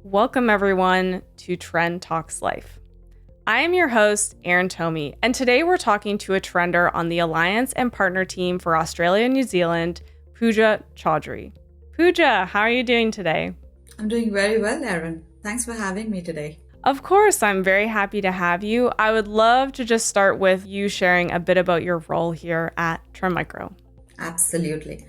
Welcome, everyone, to Trend Talks Life. I am your host, Erin Tomie, and today we're talking to a trender on the Alliance and Partner team for Australia and New Zealand, Pooja Chaudhary. Pooja, how are you doing today? I'm doing very well, Erin. Thanks for having me today. Of course, I'm very happy to have you. I would love to just start with you sharing a bit about your role here at Trend Micro. Absolutely.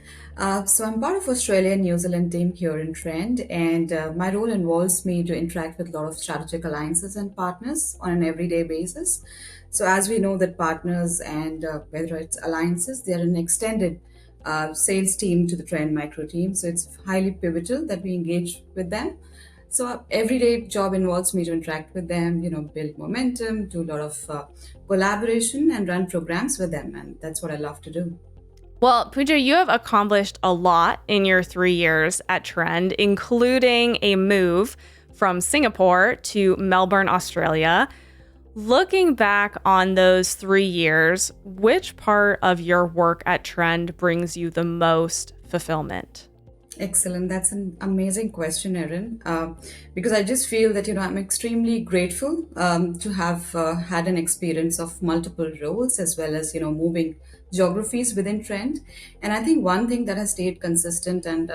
So I'm part of Australia and New Zealand team here in Trend, and my role involves me to interact with a lot of strategic alliances and partners on an everyday basis. So as we know that partners and whether it's alliances, they are an extended sales team to the Trend Micro team. So it's highly pivotal that we engage with them. So everyday job involves me to interact with them, build momentum, do a lot of collaboration and run programs with them. And that's what I love to do. Well, Pooja, you have accomplished a lot in your 3 years at Trend, including a move from Singapore to Melbourne, Australia. Looking back on those 3 years, which part of your work at Trend brings you the most fulfillment? Excellent. That's an amazing question, Erin. Because I just feel that, I'm extremely grateful to have had an experience of multiple roles as well as, moving geographies within Trend. And I think one thing that has stayed consistent and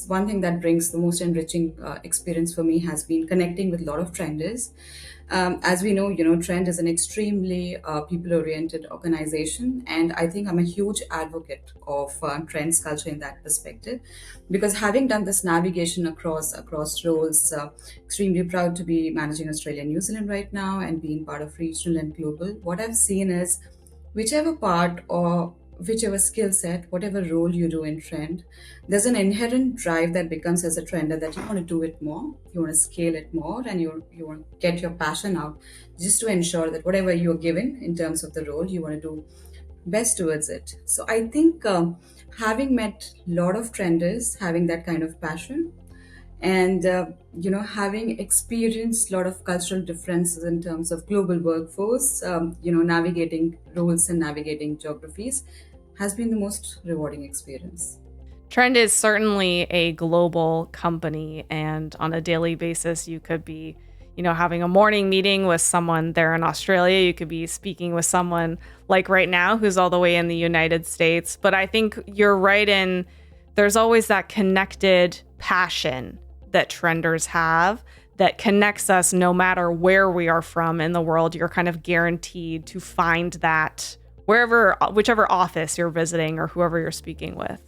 one thing that brings the most enriching experience for me has been connecting with a lot of trenders. As we know, Trend is an extremely people-oriented organization, and I think I'm a huge advocate of Trend's culture in that perspective, because having done this navigation across roles, extremely proud to be managing Australia and New Zealand right now, and being part of regional and global. What I've seen is whichever part or whichever skill set, whatever role you do in Trend, there's an inherent drive that becomes as a trender that you want to do it more, you want to scale it more, and you want to get your passion out just to ensure that whatever you're given in terms of the role, you want to do best towards it. So I think having met a lot of trenders, having that kind of passion, and having experienced a lot of cultural differences in terms of global workforce, navigating roles and navigating geographies has been the most rewarding experience. Trend is certainly a global company, and on a daily basis, you could be, having a morning meeting with someone there in Australia. You could be speaking with someone like right now who's all the way in the United States. But I think you're right in there's always that connected passion that trenders have that connects us no matter where we are from in the world. You're kind of guaranteed to find that whichever office you're visiting or whoever you're speaking with.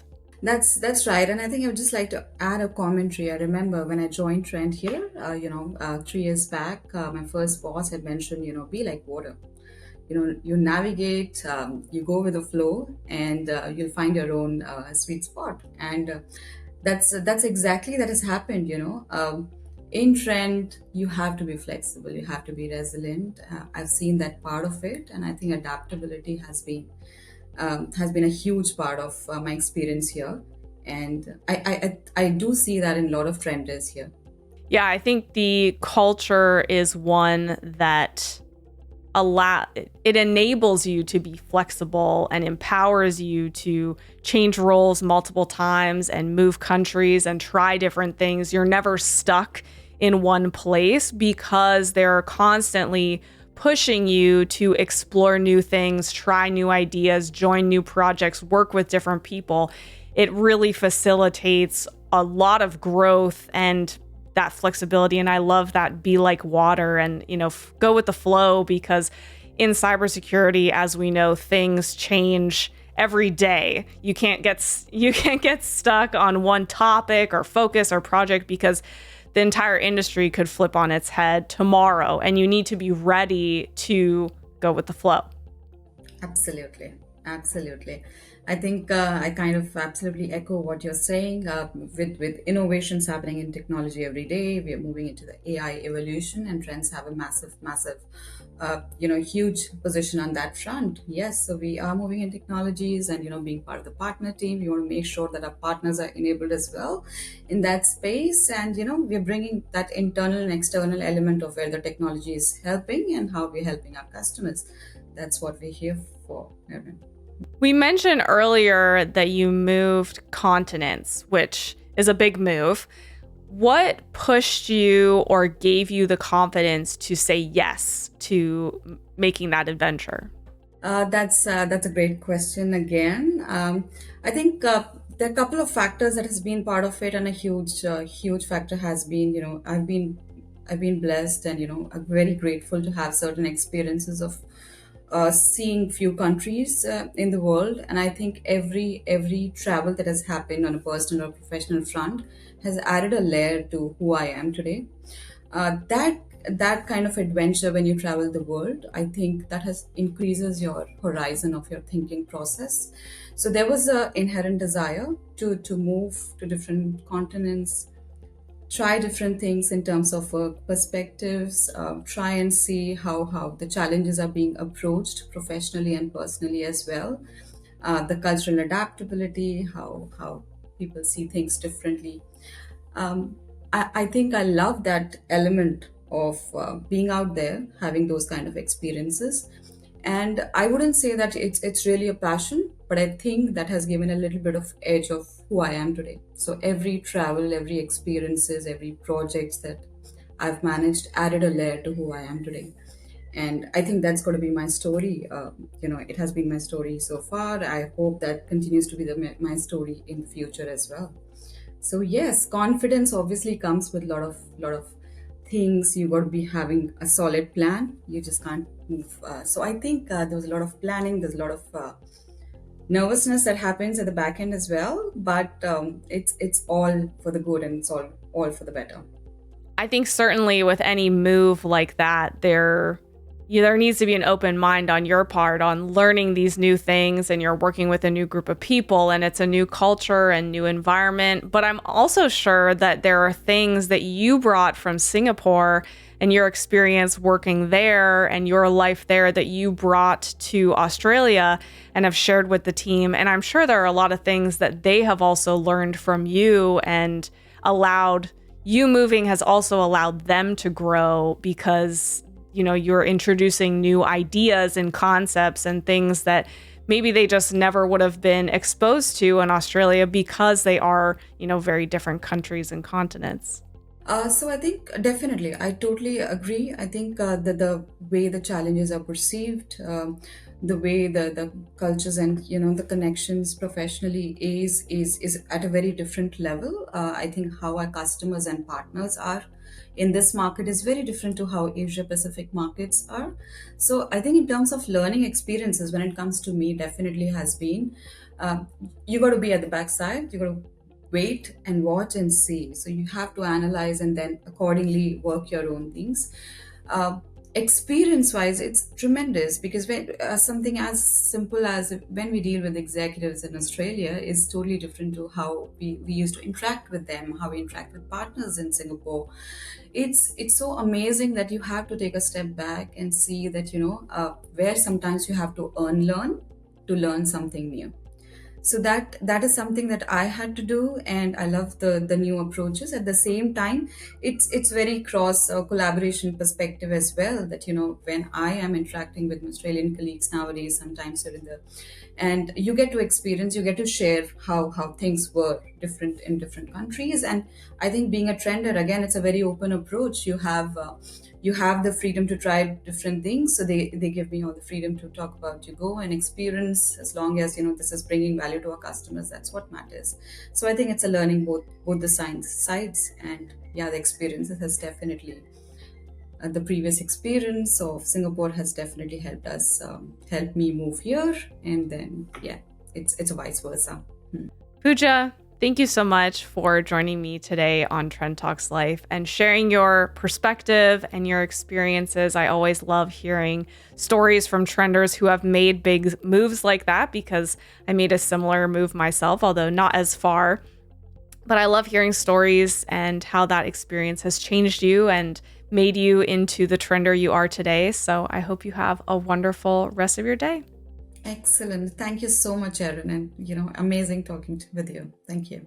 That's right, and I think I would just like to add a commentary. I remember when I joined Trend here, 3 years back, my first boss had mentioned, be like water. You navigate, you go with the flow, and you'll find your own sweet spot. And that's exactly that has happened. In Trend, you have to be flexible, you have to be resilient. I've seen that part of it, and I think adaptability has been a huge part of my experience here, and I do see that in a lot of trenders here. Yeah, I think the culture is one that it enables you to be flexible and empowers you to change roles multiple times and move countries and try different things. You're never stuck in one place because they're constantly pushing you to explore new things, try new ideas, join new projects, work with different people. It really facilitates a lot of growth and that flexibility. And I love that be like water and, go with the flow, because in cybersecurity, as we know, things change every day. You can't get stuck on one topic or focus or project, because the entire industry could flip on its head tomorrow, and you need to be ready to go with the flow. Absolutely. Absolutely. I think I kind of absolutely echo what you're saying. With innovations happening in technology every day, we are moving into the AI evolution, and trends have a massive, huge position on that front. Yes, so we are moving in technologies, and being part of the partner team, we want to make sure that our partners are enabled as well in that space, and we're bringing that internal and external element of where the technology is helping and how we're helping our customers. That's what we're here for, Erin. We mentioned earlier that you moved continents, which is a big move. What pushed you or gave you the confidence to say yes to making that adventure? That's a great question again. I think there are a couple of factors that has been part of it, and a huge factor has been, I've been blessed, and I'm very grateful to have certain experiences of seeing few countries in the world. And I think every travel that has happened on a personal or professional front has added a layer to who I am today. That kind of adventure, when you travel the world, I think that has increases your horizon of your thinking process. So there was a inherent desire to move to different continents, try different things in terms of work perspectives, try and see how the challenges are being approached professionally and personally as well. The cultural adaptability, how people see things differently. I think I love that element of being out there, having those kind of experiences. And I wouldn't say that it's really a passion, but I think that has given a little bit of edge of who I am today. So every travel, every experiences, every projects that I've managed added a layer to who I am today. And I think that's going to be my story. It has been my story so far. I hope that continues to be my story in the future as well. So yes, confidence obviously comes with lot of things. You got to be having a solid plan. You just can't move. So I think there was a lot of planning. There's a lot of nervousness that happens at the back end as well. But it's all for the good, and it's all for the better. I think certainly with any move like that, there needs to be an open mind on your part on learning these new things, and you're working with a new group of people, and it's a new culture and new environment. But I'm also sure that there are things that you brought from Singapore and your experience working there and your life there that you brought to Australia and have shared with the team. And I'm sure there are a lot of things that they have also learned from you, and allowed you moving has also allowed them to grow, because you're introducing new ideas and concepts and things that maybe they just never would have been exposed to in Australia, because they are very different countries and continents. So I think definitely, I totally agree. I think that the way the challenges are perceived, the way the cultures and the connections professionally is at a very different level. I think how our customers and partners are in this market is very different to how Asia Pacific markets are. So I think in terms of learning experiences, when it comes to me, definitely has been uh, you got to be at the backside. You got to wait and watch and see. So you have to analyze and then accordingly work your own things. Uh, Experience wise, it's tremendous, because something as simple as when we deal with executives in Australia is totally different to how we used to interact with them, how we interact with partners in Singapore. It's so amazing that you have to take a step back and see that where sometimes you have to learn to learn something new. So that is something that I had to do, and I love the new approaches. At the same time, it's very cross collaboration perspective as well, that when I am interacting with Australian colleagues nowadays, sometimes they're in the and you get to experience, you get to share how things were different in different countries. And I think being a trender, again, it's a very open approach. You have the freedom to try different things, so they give me all the freedom to talk about, you go and experience, as long as this is bringing value to our customers. That's what matters. So I think it's a learning both the science sides. And yeah, the experiences has definitely the previous experience of Singapore has definitely helped us, helped me move here. And then yeah, it's a vice versa. Hmm. Pooja, thank you so much for joining me today on Trend Talks Life and sharing your perspective and your experiences. I always love hearing stories from trenders who have made big moves like that, because I made a similar move myself, although not as far. But I love hearing stories and how that experience has changed you and made you into the trender you are today. So I hope you have a wonderful rest of your day. Excellent. Thank you so much, Erin. And amazing talking with you. Thank you.